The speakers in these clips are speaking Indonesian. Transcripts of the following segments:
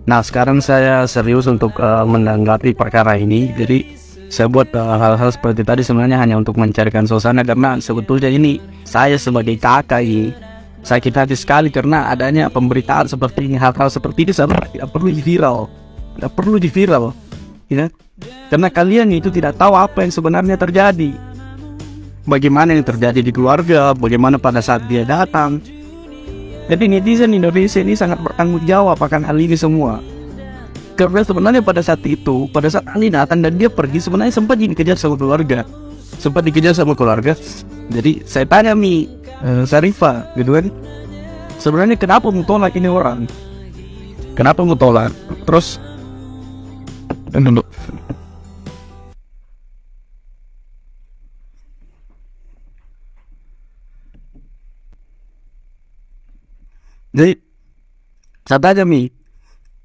Nah, sekarang saya serius untuk menanggapi perkara ini. Jadi saya buat hal-hal seperti tadi sebenarnya hanya untuk mencarikan suasana, karena sebetulnya ini saya sebagai kakak ini sakit hati sekali karena adanya pemberitaan seperti ini. Hal-hal seperti ini sebenarnya tidak perlu di-viral, tidak perlu di-viral, ya. Karena kalian itu tidak tahu apa yang sebenarnya terjadi, bagaimana yang terjadi di keluarga, bagaimana pada saat dia datang. Jadi netizen Indonesia ini sangat bertanggung jawab akan hal ini semua. Karena sebenarnya pada saat itu, pada saat Ali datang dan dia pergi, sebenarnya sempat dikejar sama keluarga. Sempat dikejar sama keluarga. Jadi saya tanya Syarifah gitu kan, sebenarnya kenapa mau tolak ini orang? Kenapa mau tolak? Terus dulu. Jadi saya tanya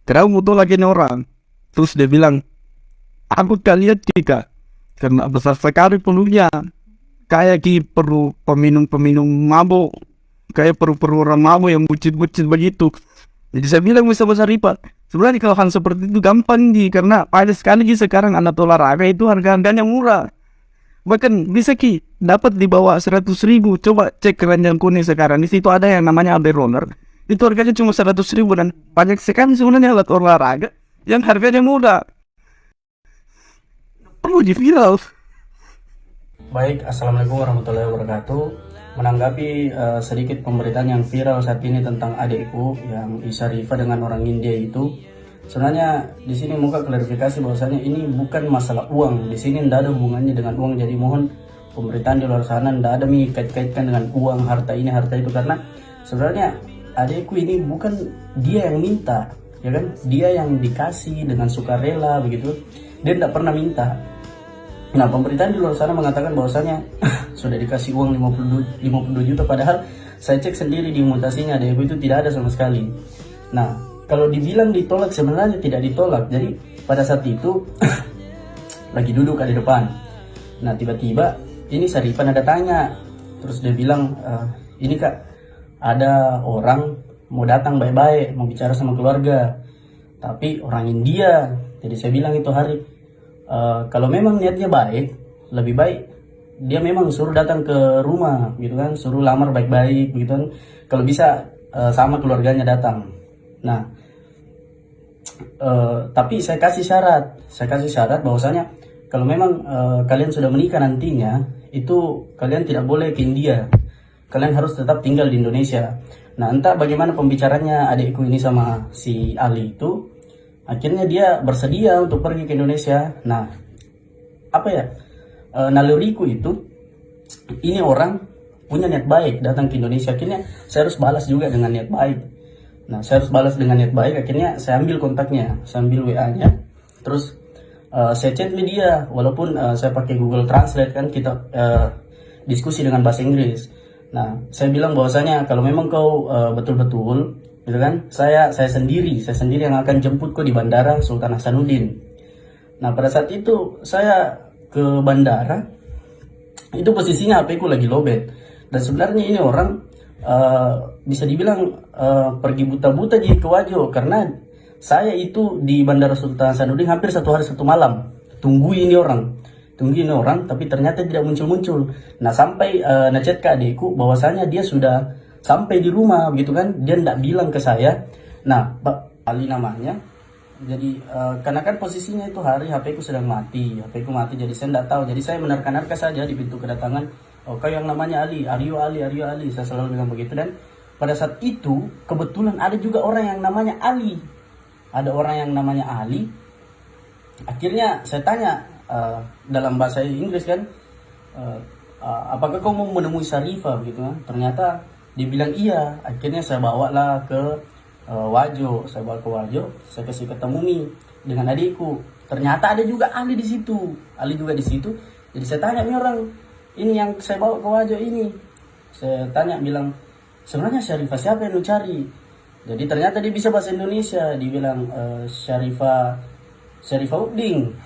kenapa mau tolak ini orang? Terus dia bilang, aku kalian tidak, karena besar sekali pelunya, kayak perlu peminum-peminum mabuk, kayak perlu orang mabuk yang bucin-bucin begitu. Jadi saya bilang sama Syarifah, sebenarnya kalau hal seperti itu gampang karena pada sekali sekarang alat olahraga itu harga-harganya murah. Bahkan bisa dapat di bawah 100.000. Coba cek keranjang kuning sekarang, di situ ada yang namanya Abe Roller. Itu harganya cuma 100.000 dan banyak sekali sebenarnya alat olahraga yang harganya murah. Perlu di viral. Baik, Assalamualaikum warahmatullahi wabarakatuh. Menanggapi sedikit pemberitaan yang viral saat ini tentang adikku yang Syarifah dengan orang India itu, sebenarnya di sini muka klarifikasi bahwasanya ini bukan masalah uang. Di sini tidak ada hubungannya dengan uang. Jadi mohon pemberitaan di luar sana tidak ada kait-kaitkan dengan uang, harta ini, harta itu, karena sebenarnya adikku ini bukan dia yang minta, ya kan? Dia yang dikasih dengan sukarela begitu. Dia tidak pernah minta. Nah, pemberitaan di luar sana mengatakan bahwasanya sudah dikasih uang 52 juta, padahal saya cek sendiri di mutasinya adikku itu tidak ada sama sekali. Nah, kalau dibilang ditolak, sebenarnya tidak ditolak. Jadi pada saat itu lagi duduk di depan. Nah, tiba-tiba ini Syarifah ada tanya. Terus dia bilang, ini kak, ada orang mau datang baik-baik, mau bicara sama keluarga, tapi orang India. Jadi saya bilang itu hari, kalau memang niatnya baik, lebih baik dia memang suruh datang ke rumah gitu kan, suruh lamar baik-baik gitu kan, kalau bisa sama keluarganya datang. Nah, tapi saya kasih syarat bahwasanya kalau memang kalian sudah menikah nantinya, itu kalian tidak boleh ke India, kalian harus tetap tinggal di Indonesia. Nah, entah bagaimana pembicaranya adikku ini sama si Ali itu, akhirnya dia bersedia untuk pergi ke Indonesia. Nah, apa ya, naluriku itu, ini orang punya niat baik datang ke Indonesia, akhirnya saya harus balas juga dengan niat baik. Nah, saya harus balas dengan niat baik, akhirnya saya ambil kontaknya, saya ambil WA-nya, terus saya chat media, walaupun saya pakai Google Translate kan, kita diskusi dengan bahasa Inggris. Nah, saya bilang bahwasanya kalau memang kau betul-betul gitu kan, saya sendiri yang akan jemput kau di bandara Sultan Hasanuddin. Nah, pada saat itu saya ke bandara, itu posisinya HP ku lagi lowbat, dan sebenarnya ini orang bisa dibilang pergi buta-buta jadi ke Wajo, karena saya itu di bandara Sultan Hasanuddin hampir 1 hari 1 malam tunggu ini orang, tapi ternyata tidak muncul. Nah, sampai ngechat ke adikku bahwasanya dia sudah sampai di rumah gitu kan, dia tidak bilang ke saya. Nah, Pak Ali namanya. Jadi karena kan posisinya itu hari HP ku sedang mati, jadi saya tidak tahu. Jadi saya menerka-nerka saja di pintu kedatangan, oke, yang namanya Ali, Aryo Ali, saya selalu bilang begitu. Dan pada saat itu kebetulan ada juga orang yang namanya Ali, Akhirnya saya tanya dalam bahasa Inggris kan, apakah kau mau menemui Syarifah gitu kan? Ternyata dibilang iya. Akhirnya saya bawalah ke Wajo, saya kasih ketemu dengan adikku. Ternyata ada juga Ali di situ, Jadi saya tanya orang ini yang saya bawa ke Wajo ini, saya tanya, bilang sebenarnya Syarifah siapa yang lu cari? Jadi ternyata dia bisa bahasa Indonesia, dibilang Syarifah Uding.